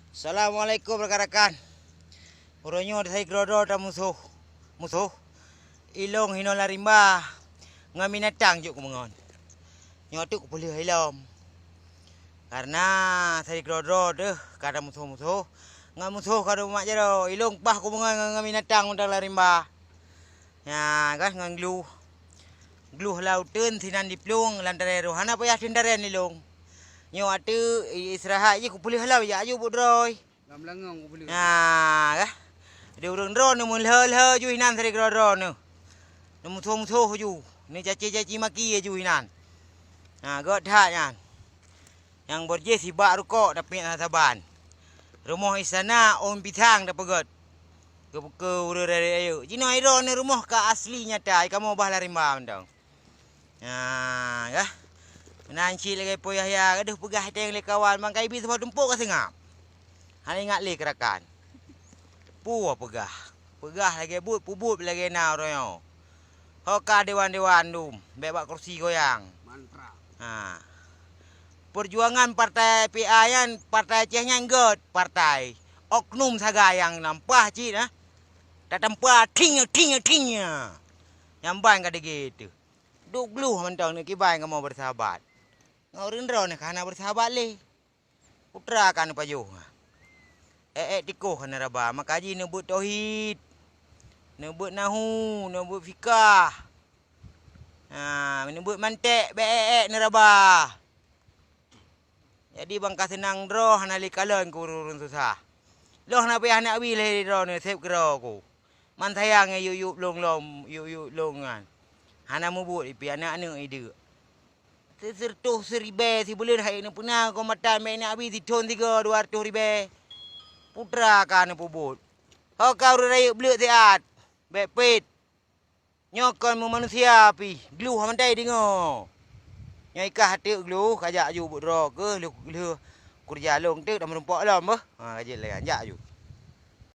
Assalamualaikum rekan-rekan. Uronyo dari Grodo dan musuh. Ilong hino larimba. Ngaminatang juk kumengon. Nyotuk boleh hilom. Karena dari Grodo deh kada musuh. Musuh kada mak jero. Ilong pah kumengon ngaminatang undang larimba. Ya, guys nganglu. Gluh lauten sinan diplung lantare rohana payah tindaren ilong. Nyo atu istirahat je ku boleh halau ya ayu budroy. Ngam langong ku boleh. Nah, kah? Dia urang ron mun leh ju hinan sari ron nu. Nu musuh ju. Ni caci maki ju hinan. Nah, god dah yan. Yang borje si bak rukok tapi nak saban. Rumah istana on pitang dah pegot. Ke urang ayu. Jino iro ni rumah ka asli nyata. Kamu bah larimba mendong. Nah, kah? Menanci lagi poyah ya, aduh pegah teng le kawan, mangkai bi semua tumpuk ka sengap. Hal ingat le kerakan. Puah pegah. Pegah lagi pubut lagi na royo. Hoka dewan dum, bebak kursi goyang. Mantra. Ha. Perjuangan partai PA yan, partai Aceh nyanggot, partai oknum sagayang nampah cik nah. Tatampa ting. Nyambang kada gitu. Duk gluh mentang ni kibai ngamo bersahabat. Ngaurin ron kana bersahabat le. Putra kan pajuh. Tikoh kana raba makaji nebut tauhid. Nebut nahu, nebut fikah. Nebut mantek ni raba. Jadi bangka senang droh nali kalon ku urun susah. Loh na payah nak wi le ron sep kero ku. Man sayang yu long longan. Hana mubut ipi anak ide. Sertuh seribe si bulan hai ni punah kau matan main nak habis si ton 200 ribe. Putra kan pubut. Kau raya belut siat. Bepit. Nyokon mu manusia pi. Gluh mandai dengo. Nyai kah hati gluh kajak ju budro ke lu kerja long tek dah merempak lam bah. Ha kajak le anjak ju.